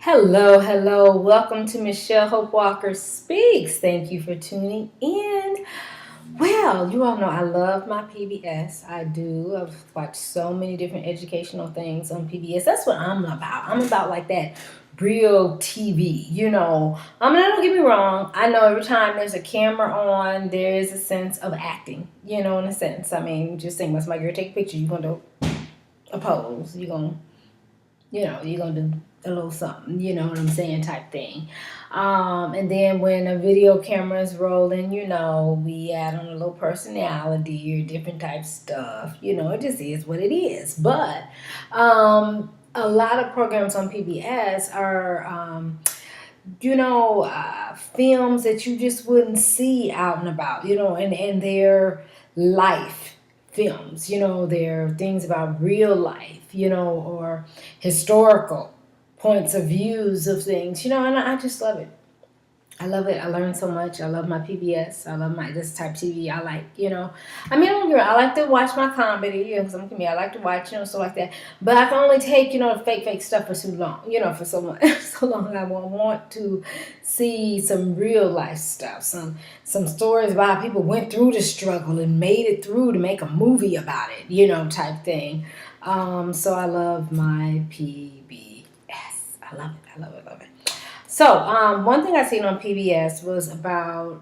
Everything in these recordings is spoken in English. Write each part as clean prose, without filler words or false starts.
Hello, hello. Welcome to Michelle Hope Walker Speaks. Thank you for tuning in. Well, you all know I love my PBS. I do. I've watched so many different educational things on PBS. That's what I'm about. I'm about like that real TV. Don't get me wrong. I know every time there's a camera on, there is a sense of acting. In a sense. I mean, just think, what's my girl take a picture? You're going to pose. You're gonna do a little something, you know what I'm saying, type thing. And then when a video camera is rolling, we add on a little personality or different type stuff. It just is what it is. But a lot of programs on PBS are, films that you just wouldn't see out and about, and their life films, they're things about real life, or historical points of views of things, and I just love it. I love it. I learned so much. I love my PBS. I love my this type of TV. I like. I mean, I like to watch my comedy. Some me, I like to watch, stuff like that. But I can only take, fake stuff for too long. For so much, so long. I want to see some real life stuff. Some stories about how people went through the struggle and made it through to make a movie about it. Type thing. So I love my PBS. I love it. I love it. Love it. So, one thing I seen on PBS was about,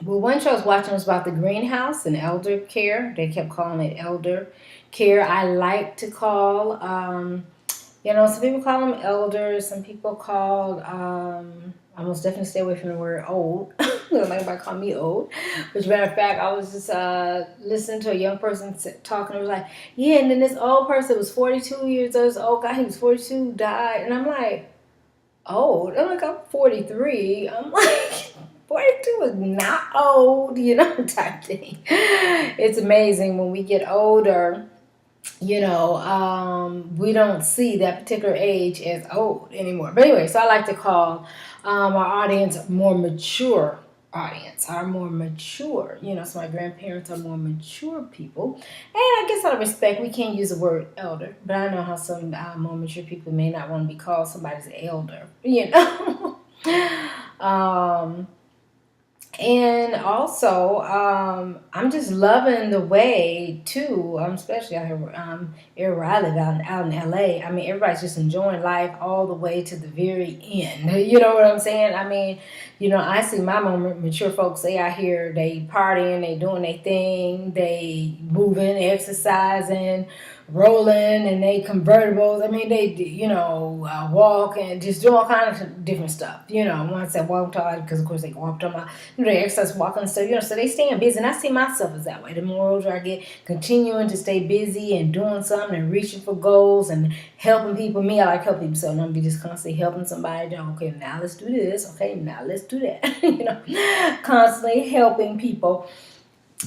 one show I was watching was about the greenhouse and elder care. They kept calling it elder care. I like to call, some people call them elders, some people called, I most definitely stay away from the word old. Nobody call me old. Which, matter of fact, I was just listening to a young person talking. It was like, yeah, and then this old person was 42 years old. This old guy, he was 42, died. And I'm like, old. I'm like, I'm 43. I'm like, 42 is not old, type thing. It's amazing when we get older, we don't see that particular age as old anymore. But anyway, so I like to call our audience more mature audience, are more mature, so my grandparents are more mature people. And I guess out of respect, we can't use the word elder, but I know how some more mature people may not want to be called somebody's elder, and also, I'm just loving the way too. Especially out here, where I live out in LA. I mean, everybody's just enjoying life all the way to the very end. You know what I'm saying? I mean, I see my more mature folks. They out here, they partying, they doing their thing, they moving, exercising, rolling, and they convertibles. I mean, they walk and just do all kinds of different stuff. Once I walk tall, because of course they walk on my, they exercise, walking and stuff. So they staying busy, and I see myself as that way. The more older I get, continuing to stay busy and doing something and reaching for goals and helping people. Me, I like helping people, so I'm gonna be just constantly helping somebody. Okay, now let's do this. Okay, now let's do that. Constantly helping people.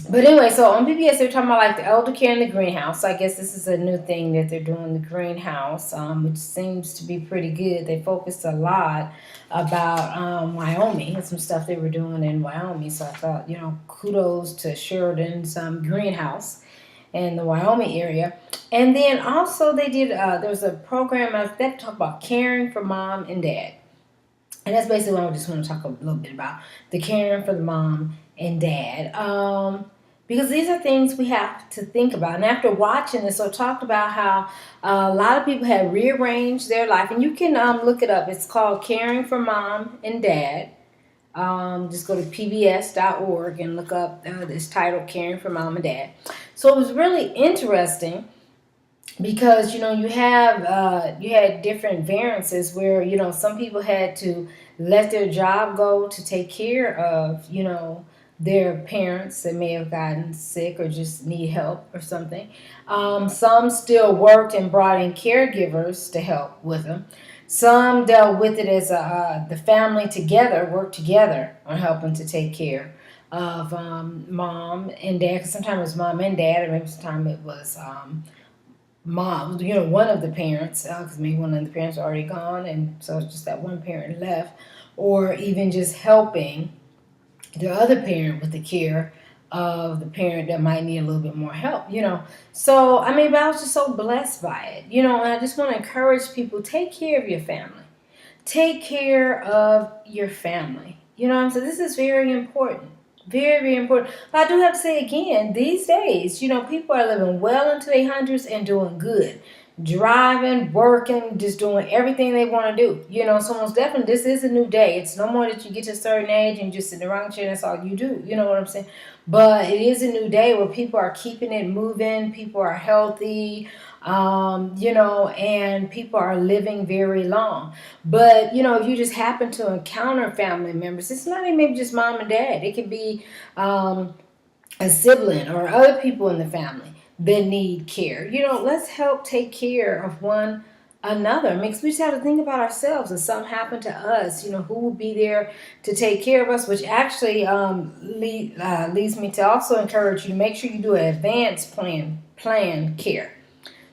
But anyway, so on PBS, they're talking about like the elder care in the greenhouse. So I guess this is a new thing that they're doing, the greenhouse, which seems to be pretty good. They focused a lot about Wyoming and some stuff they were doing in Wyoming. So I thought, kudos to Sheridan's greenhouse in the Wyoming area. And then also they did, there was a program that talked about caring for mom and dad. And that's basically what I just want to talk a little bit about, the caring for the mom and dad. Because these are things we have to think about. And after watching this, I talked about how a lot of people have rearranged their life. And you can look it up. It's called Caring for Mom and Dad. Just go to pbs.org and look up this title, Caring for Mom and Dad. So it was really interesting because you had different variances where some people had to let their job go to take care of their parents that may have gotten sick or just need help or something. Some still worked and brought in caregivers to help with them. Some dealt with it as the family together worked together on helping to take care of mom and dad, because sometimes it was mom and dad, or maybe sometimes it was mom, one of the parents, because maybe one of the parents are already gone, and so it's just that one parent left, or even just helping the other parent with the care of the parent that might need a little bit more help, So, I mean, but I was just so blessed by it, and I just want to encourage people, take care of your family. Take care of your family. You know what I'm saying? This is very important. Very, very important. But I do have to say again, these days, people are living well into their hundreds and doing good. Driving, working, just doing everything they want to do. So most definitely this is a new day. It's no more that you get to a certain age and you just sit in the wrong chair and that's all you do. You know what I'm saying? But it is a new day where people are keeping it moving, people are healthy, and people are living very long. But, if you just happen to encounter family members, it's not even maybe just mom and dad. It could be a sibling or other people in the family that need care. Let's help take care of one another. Because we just have to think about ourselves. If something happened to us, who will be there to take care of us? Which actually leads me to also encourage you to make sure you do an advanced plan care.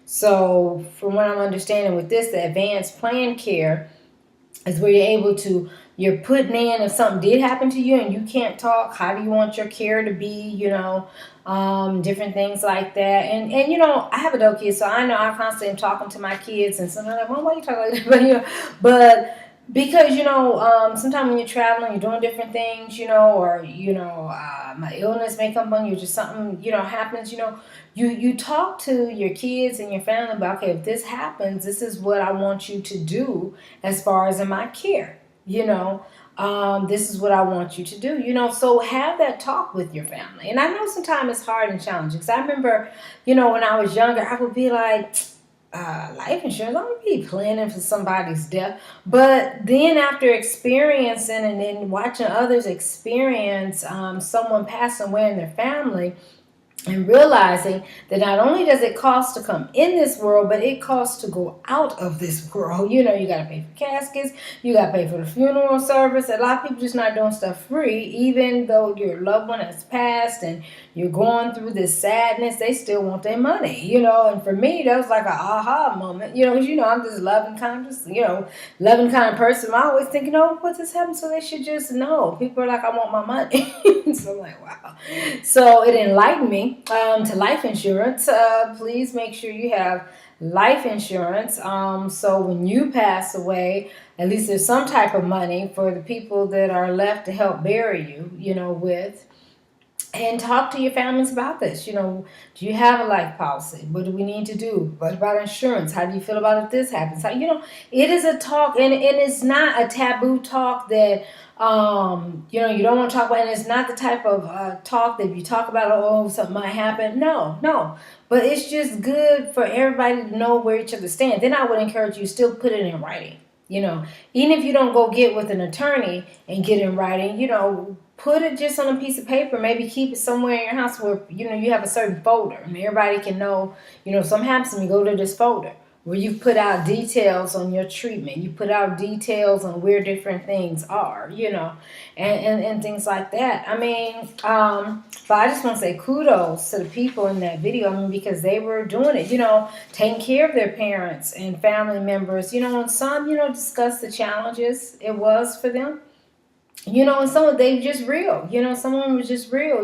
So from what I'm understanding with this, the advanced plan care is where you're putting in, if something did happen to you and you can't talk, how do you want your care to be, different things like that. And I have adult kids, so I know I constantly am talking to my kids, and sometimes I'm like, Mom, why are you talking like that? But because, sometimes when you're traveling, you're doing different things, or, my illness may come on you, just something, happens, you talk to your kids and your family about, okay, if this happens, this is what I want you to do as far as in my care, this is what I want you to do, so have that talk with your family. And I know sometimes it's hard and challenging, because I remember, when I was younger, I would be like, life insurance, I don't be planning for somebody's death. But then after experiencing and then watching others experience someone passing away in their family, and realizing that not only does it cost to come in this world, but it costs to go out of this world. You got to pay for caskets, you got to pay for the funeral service. A lot of people just not doing stuff free, even though your loved one has passed and you're going through this sadness, they still want their money, And for me, that was like an aha moment, because, I'm this loving kind of person. I'm always thinking, what just happened? So they should just know. People are like, I want my money. So I'm like, wow. So it enlightened me to life insurance. Please make sure you have life insurance. So when you pass away, at least there's some type of money for the people that are left to help bury you, with. And talk to your families about this. Do you have a life policy? What do we need to do? What about insurance? How do you feel about if this happens? It is a talk, and it's not a taboo talk that, you don't want to talk about. And it's not the type of talk that if you talk about, something might happen. No. But it's just good for everybody to know where each other stands. Then I would encourage you to still put it in writing. Even if you don't go get with an attorney and get in writing, put it just on a piece of paper. Maybe keep it somewhere in your house where, you have a certain folder and everybody can know, something happens to me, go to this folder where you put out details on your treatment. You put out details on where different things are, and things like that. I mean, but I just want to say kudos to the people in that video. Because they were doing it, taking care of their parents and family members, and some, discuss the challenges it was for them. And some of they just real, some of them was just real,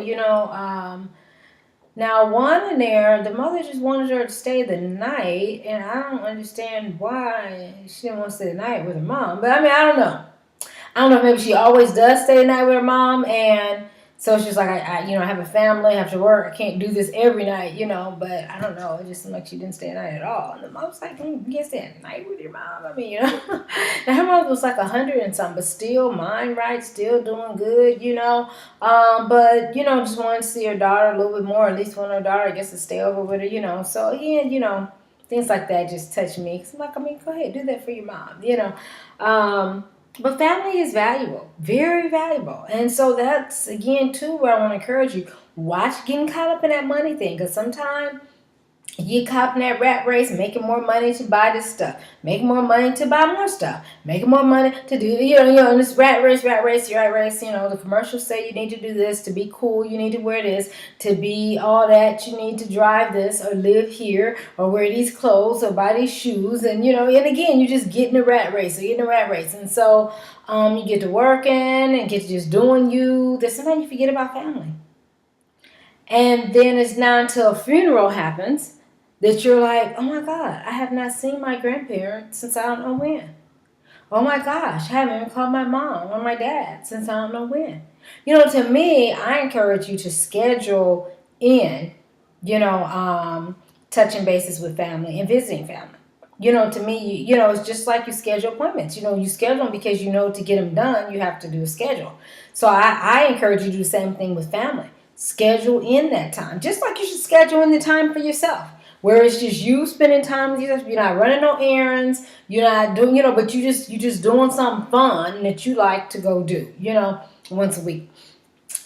now one in there, the mother just wanted her to stay the night, and I don't understand why she didn't want to stay the night with her mom. But I mean, I don't know. Maybe she always does stay the night with her mom, and so she's like, I have a family, I have to work, I can't do this every night, but I don't know. It just seemed like she didn't stay at night at all. And the mom was like, you can't stay at night with your mom. I mean, Now her mom was like 100 and something, but still mind right, still doing good, but, just wanted to see her daughter a little bit more, at least one of her daughter, I guess, to stay over with her, So, again, things like that just touch me. Because I'm like, go ahead, do that for your mom, But family is valuable, very valuable. And so that's, again, too, where I want to encourage you. Watch getting caught up in that money thing. Because sometimes you get caught up in that rat race, making more money to buy this stuff, making more money to buy more stuff, making more money to do, in this rat race, the commercials say you need to do this to be cool, you need to wear this, to be all that, you need to drive this, or live here, or wear these clothes, or buy these shoes, and, and again, you just get in the rat race, and so you get to working, and get to just doing you, there's sometimes you forget about family. And then it's not until a funeral happens that you're like, oh my God, I have not seen my grandparents since I don't know when. Oh my gosh, I haven't even called my mom or my dad since I don't know when. To me, I encourage you to schedule in, you know, um, touching bases with family and visiting family. To me, it's just like you schedule appointments. You schedule them because to get them done, you have to do a schedule. So I encourage you to do the same thing with family. Schedule in that time, just like you should schedule in the time for yourself, where it's just you spending time with yourself. You're not running no errands. You're not doing, but you just doing something fun that you like to go do, once a week.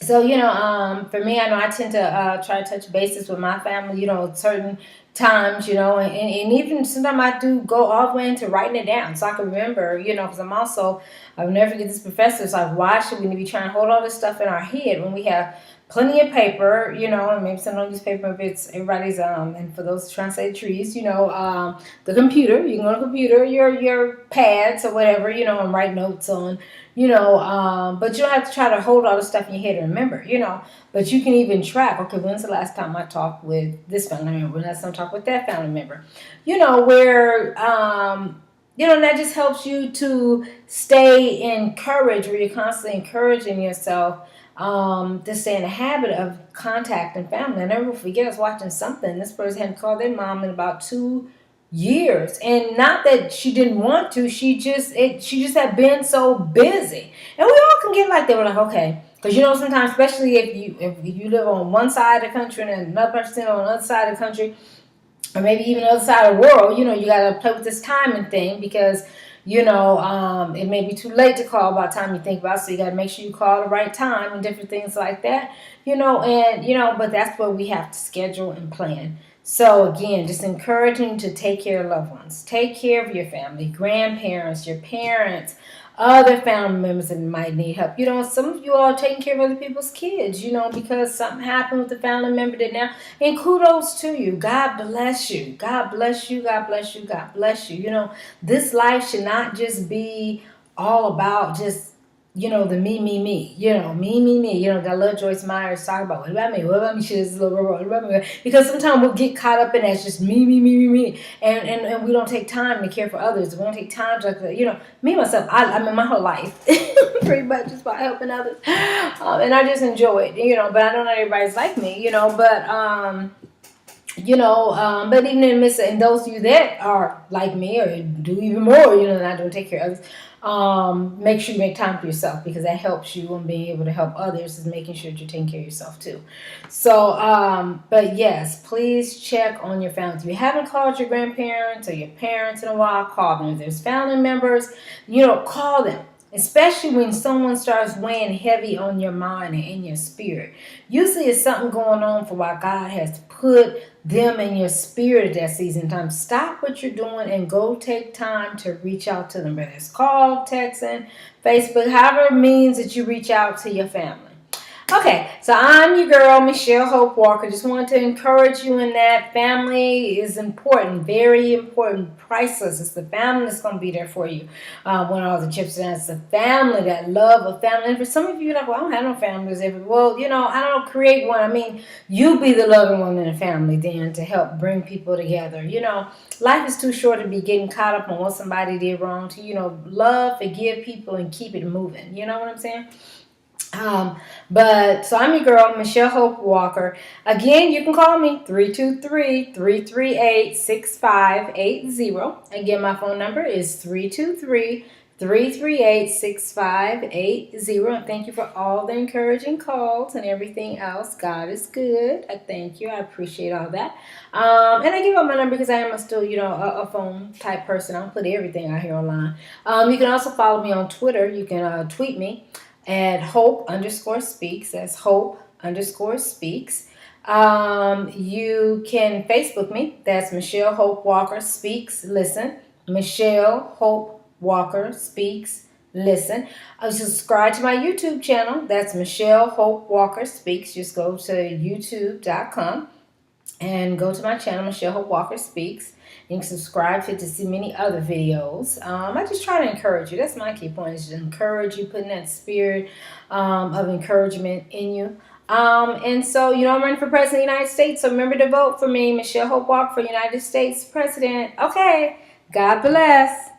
So, for me, I know I tend to try to touch bases with my family, certain times, and even sometimes I do go all the way into writing it down so I can remember, because I'll never forget this professor. So why should we be trying to hold all this stuff in our head when we have plenty of paper, and maybe some of newspaper if it's everybody's, and for those trying to say trees, the computer, you can go to the computer, your pads or whatever, and write notes on, but you don't have to try to hold all the stuff in your head and remember, but you can even track, okay, when's the last time I talked with this family member? When's the last time I talked with that family member? Where, and that just helps you to stay encouraged, where you're constantly encouraging yourself to stay in the habit of contacting family. I never forget, I was watching something. This person hadn't called their mom in about 2 years, and not that she didn't want to. She just had been so busy, and we all can get like that. We're like, okay, because sometimes, especially if you live on one side of the country and another person on the other side of the country, or maybe even the other side of the world, you got to play with this timing thing because, it may be too late to call by the time you think about it. So you got to make sure you call the right time and different things like that, but that's what we have to schedule and plan. So again, just encouraging to take care of loved ones. Take care of your family, grandparents, your parents, other family members that might need help. Some of you are taking care of other people's kids, because something happened with the family member that now, and kudos to you. God bless you. God bless you. God bless you. God bless you. This life should not just be all about just, the me, me. Me. That little Joyce Myers talk about, what about me? What about me? What about me? Because sometimes we'll get caught up in that, just me. And we don't take time to care for others. We don't take time to, me, myself, I mean, my whole life, pretty much just about helping others. And I just enjoy it, but I know not everybody's like me, but even in the midst of, and those of you that are like me or do even more, than I do, take care of others, make sure you make time for yourself, because that helps you in being able to help others, is making sure that you're taking care of yourself too. So, but yes, please check on your family. If you haven't called your grandparents or your parents in a while, call them. If there's family members, call them. Especially when someone starts weighing heavy on your mind and in your spirit. Usually it's something going on for why God has put them in your spirit at that season time. Stop what you're doing and go take time to reach out to them. Whether it's call, texting, Facebook, however it means that you reach out to your family. Okay, so I'm your girl, Michelle Hope Walker. Just wanted to encourage you in that. Family is important, very important, priceless. It's the family that's going to be there for you when all the chips are down. It's the family, that love of family. And for some of you, you're like, well, I don't have no families. Well, I don't create one. I mean, you be the loving one in the family then to help bring people together. Life is too short to be getting caught up on what somebody did wrong to, love, forgive people, and keep it moving. You know what I'm saying? So I'm your girl, Michelle Hope Walker. Again, you can call me 323-338-6580. Again, my phone number is 323-338-6580. And thank you for all the encouraging calls and everything else. God is good. I thank you. I appreciate all that. And I give out my number because I am still, a phone type person. I'll put everything out here online. You can also follow me on Twitter. You can tweet me at Hope_Speaks. That's Hope_Speaks. You can Facebook me. That's Michelle Hope Walker Speaks. Listen. Michelle Hope Walker Speaks. Listen. Subscribe to my YouTube channel. That's Michelle Hope Walker Speaks. Just go to youtube.com and go to my channel, Michelle Hope Walker Speaks. You can subscribe to see many other videos. I just try to encourage you. That's my key point, is to encourage you, putting that spirit of encouragement in you. And so, I'm running for president of the United States. So remember to vote for me, Michelle Hope Walker, for United States president. Okay. God bless.